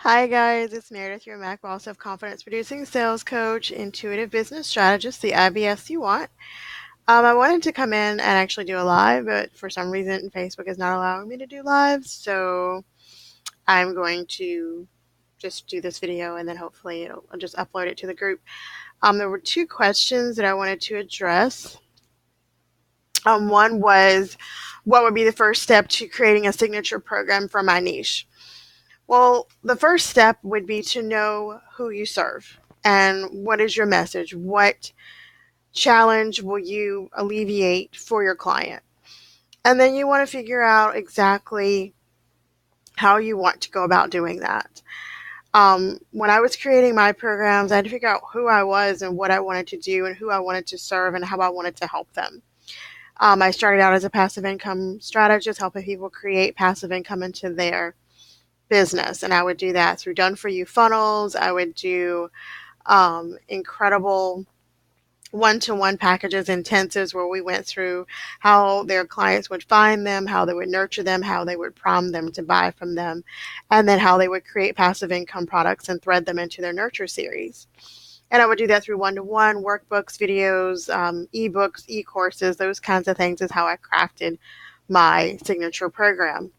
Hi guys, it's Meredith, your MACSJC self-confidence producing sales coach, intuitive business strategist, the IBS you want. I wanted to come in and actually do a live, but for some reason Facebook is not allowing me to do lives, so I'm going to just do this video and then hopefully I'll just upload it to the group. There were two questions that I wanted to address. One was, what would be the first step to creating a signature program for my niche? Well, the first step would be to know who you serve and what is your message. What challenge will you alleviate for your client? And then you want to figure out exactly how you want to go about doing that. When I was creating my programs, I had to figure out who I was and what I wanted to do and who I wanted to serve and how I wanted to help them. I started out as a passive income strategist, helping people create passive income into their business. And I would do that through done for you funnels. I would do incredible one-to-one packages, intensives where we went through how their clients would find them, how they would nurture them, how they would prompt them to buy from them, and then how they would create passive income products and thread them into their nurture series. And I would do that through one-to-one workbooks, videos, ebooks, e-courses, those kinds of things is how I crafted my signature program.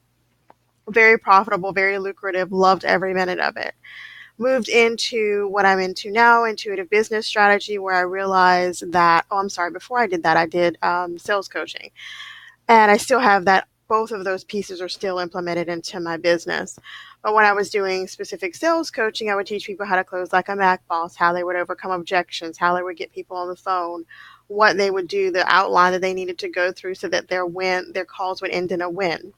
Very profitable, very lucrative, loved every minute of it. Moved into what I'm into now, intuitive business strategy, where I realized that, before I did that, I did sales coaching. And I still have that, both of those pieces are still implemented into my business. But when I was doing specific sales coaching, I would teach people how to close like a Mac boss, how they would overcome objections, how they would get people on the phone, what they would do, the outline that they needed to go through so that their calls would end in a win.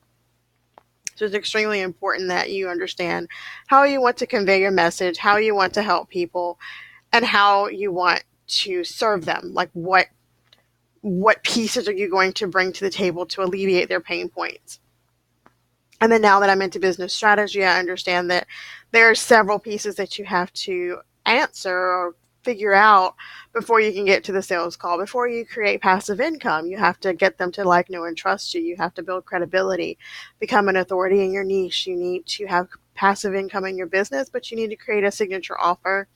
So it's extremely important that you understand how you want to convey your message, how you want to help people, and how you want to serve them. Like what pieces are you going to bring to the table to alleviate their pain points? And then now that I'm into business strategy, I understand that there are several pieces that you have to answer or figure out before you can get to the sales call. Before you create passive income, you have to get them to like, know, and trust you. You have to build credibility, become an authority in your niche. You need to have passive income in your business, but you need to create a signature offer.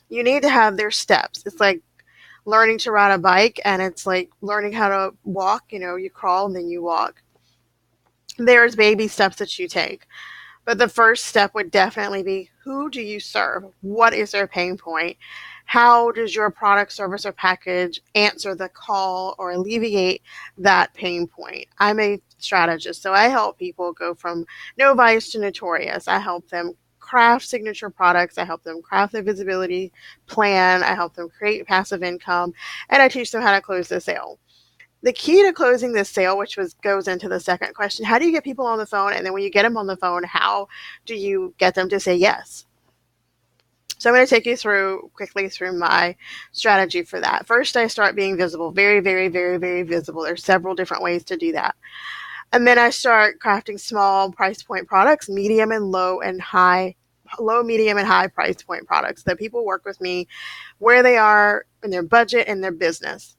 You need to have their steps. It's like learning to ride a bike, and it's like learning how to walk. You crawl and then you walk. There's baby steps that you take. But the first step would definitely be, who do you serve? What is their pain point? How does your product, service, or package answer the call or alleviate that pain point? I'm a strategist, so I help people go from no vice to notorious. I help them craft signature products. I help them craft their visibility plan. I help them create passive income, and I teach them how to close the sale. The key to closing this sale, which goes into the second question, how do you get people on the phone? And then when you get them on the phone, how do you get them to say yes? So I'm going to take you quickly through my strategy for that. First, I start being visible, very, very, very, very visible. There's several different ways to do that. And then I start crafting small price point products, medium, medium, and high price point products that people work with me where they are in their budget and their business.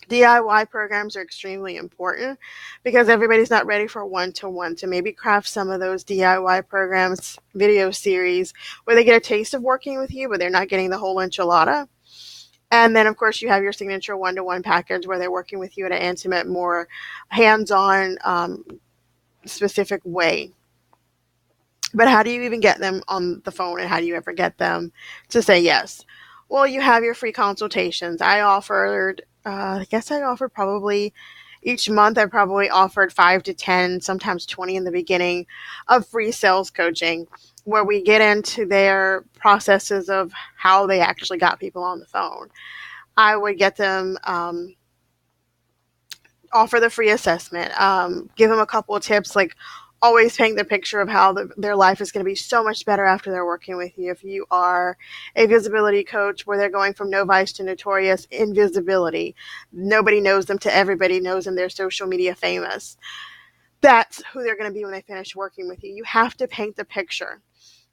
DIY programs are extremely important because everybody's not ready for one-to-one. So maybe craft some of those DIY programs, video series, where they get a taste of working with you, but they're not getting the whole enchilada. And then, of course, you have your signature one-to-one package where they're working with you in an intimate, more hands-on, specific way. But how do you even get them on the phone, and how do you ever get them to say yes? Well, you have your free consultations. I guess I offered probably each month, I probably offered 5 to 10, sometimes 20 in the beginning of free sales coaching, where we get into their processes of how they actually got people on the phone. I would get them, offer the free assessment, give them a couple of tips, like always paint the picture of how their life is going to be so much better after they're working with you. If you are a visibility coach where they're going from no vice to notorious in visibility, nobody knows them to everybody knows them, they're social media famous. That's who they're going to be when they finish working with you. You have to paint the picture.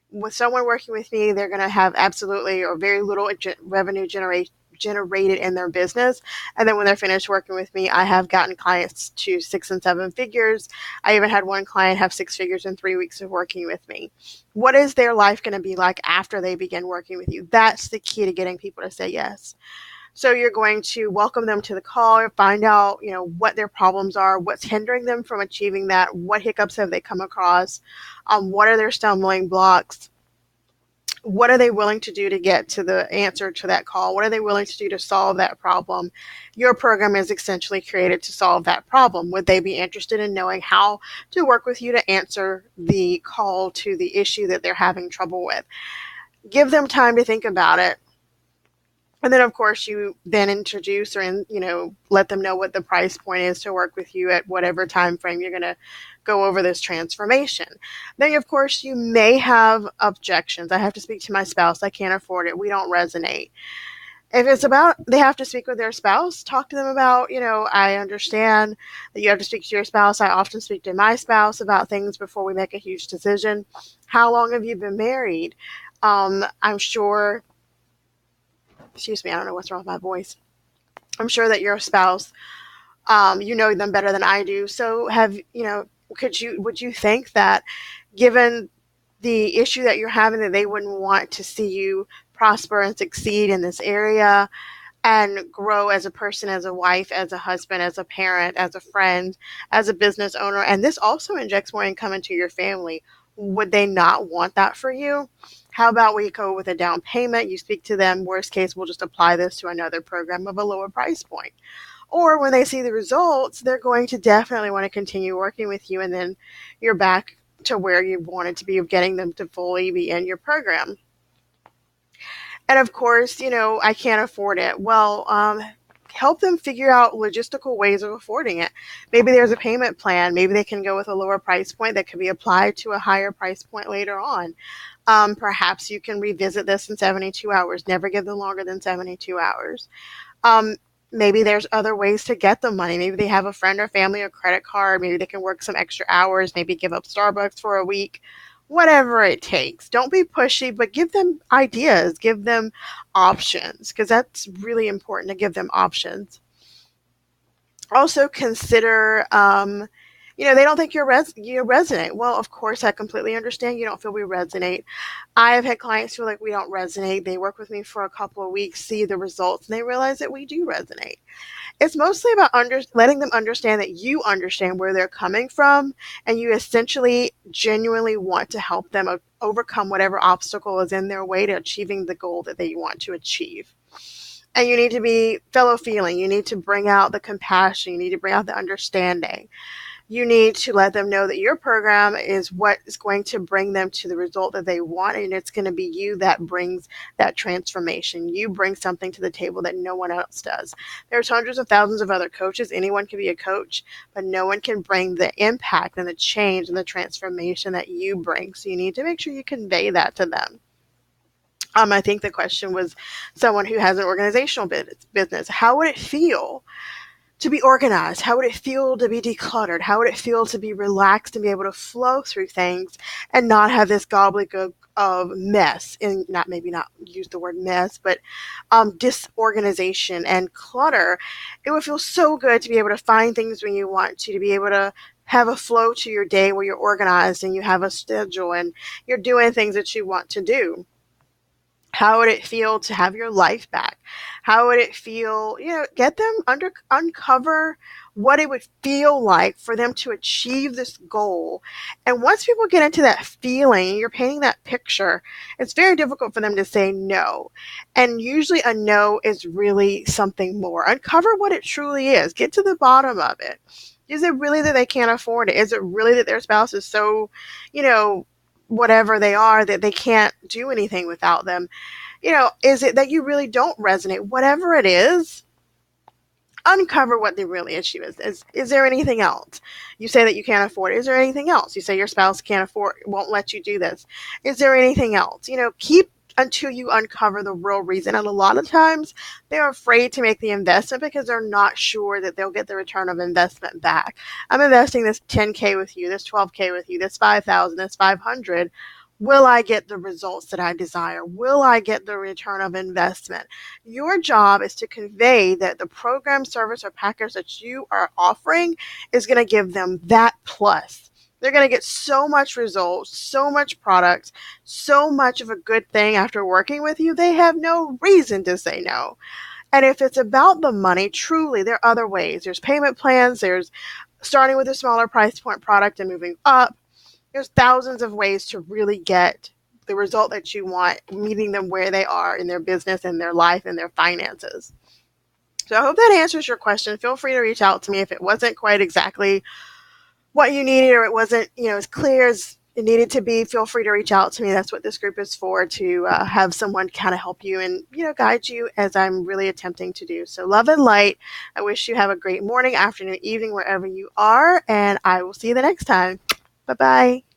With someone working with me, they're going to have absolutely or very little revenue generated in their business. And then when they're finished working with me, I have gotten clients to 6 and 7 figures. I even had one client have 6 figures in 3 weeks of working with me. What is their life going to be like after they begin working with you? That's the key to getting people to say yes. So you're going to welcome them to the call, find out, what their problems are, what's hindering them from achieving that, what hiccups have they come across, what are their stumbling blocks, what are they willing to do to get to the answer to that call, what are they willing to do to solve that problem. Your program is essentially created to solve that problem. Would they be interested in knowing how to work with you to answer the call to the issue that they're having trouble with? Give them time to think about it. And then, of course, you then introduce or, let them know what the price point is to work with you at whatever time frame you're going to go over this transformation. Then, of course, you may have objections. I have to speak to my spouse. I can't afford it. We don't resonate. If it's about they have to speak with their spouse, talk to them about, I understand that you have to speak to your spouse. I often speak to my spouse about things before we make a huge decision. How long have you been married? I'm sure... Excuse me, I don't know what's wrong with my voice. I'm sure that your spouse, you know them better than I do. So would you think that given the issue that you're having, that they wouldn't want to see you prosper and succeed in this area and grow as a person, as a wife, as a husband, as a parent, as a friend, as a business owner? And this also injects more income into your family. Would they not want that for you? How about we go with a down payment? You speak to them. Worst case, we'll just apply this to another program of a lower price point. Or when they see the results, they're going to definitely want to continue working with you, and then you're back to where you wanted to be, of getting them to fully be in your program. And of course, I can't afford it. Well, help them figure out logistical ways of affording it. Maybe there's a payment plan. Maybe they can go with a lower price point that could be applied to a higher price point later on. Perhaps you can revisit this in 72 hours. Never give them longer than 72 hours. Maybe there's other ways to get the money. Maybe they have a friend or family or credit card. Maybe they can work some extra hours. Maybe give up Starbucks for a week. Whatever it takes. Don't be pushy, but give them ideas. Give them options, because that's really important, to give them options. Also consider, they don't think you resonate. Well, of course, I completely understand you don't feel we resonate. I have had clients who are like, we don't resonate. They work with me for a couple of weeks, see the results, and they realize that we do resonate. It's mostly about letting them understand that you understand where they're coming from, and you essentially genuinely want to help them overcome whatever obstacle is in their way to achieving the goal that they want to achieve. And you need to be fellow feeling. You need to bring out the compassion. You need to bring out the understanding. You need to let them know that your program is what is going to bring them to the result that they want, and it's going to be you that brings that transformation. You bring something to the table that no one else does. There's hundreds of thousands of other coaches. Anyone can be a coach, but no one can bring the impact and the change and the transformation that you bring. So you need to make sure you convey that to them. I think the question was someone who has an organizational business. How would it feel to be organized? How would it feel to be decluttered? How would it feel to be relaxed and be able to flow through things and not have this gobbledygook of mess? And not use the word mess, but disorganization and clutter. It would feel so good to be able to find things when you want to be able to have a flow to your day where you're organized and you have a schedule and you're doing things that you want to do. How would it feel to have your life back? How would it feel, get them uncover what it would feel like for them to achieve this goal. And once people get into that feeling, you're painting that picture, it's very difficult for them to say no. And usually a no is really something more. Uncover what it truly is. Get to the bottom of it. Is it really that they can't afford it? Is it really that their spouse is so, whatever they are, that they can't do anything without them? Is it that you really don't resonate? Whatever it is, uncover what the real issue is. Is there anything else? You say that you can't afford it. Is there anything else? You say your spouse won't let you do this. Is there anything else? Keep until you uncover the real reason. And a lot of times they're afraid to make the investment because they're not sure that they'll get the return of investment back. I'm investing this $10K with you, this $12K with you, this $5,000, this $500. Will I get the results that I desire? Will I get the return of investment? Your job is to convey that the program, service, or package that you are offering is going to give them that plus. They're going to get so much results, so much product, so much of a good thing after working with you, they have no reason to say no. And if it's about the money, truly, there are other ways. There's payment plans, there's starting with a smaller price point product and moving up. There's thousands of ways to really get the result that you want, meeting them where they are in their business and their life and their finances. So I hope that answers your question. Feel free to reach out to me if it wasn't quite exactly what you needed or it wasn't, as clear as it needed to be. Feel free to reach out to me. That's what this group is for, to have someone kind of help you and, guide you as I'm really attempting to do. So love and light. I wish you have a great morning, afternoon, evening, wherever you are, and I will see you the next time. Bye-bye.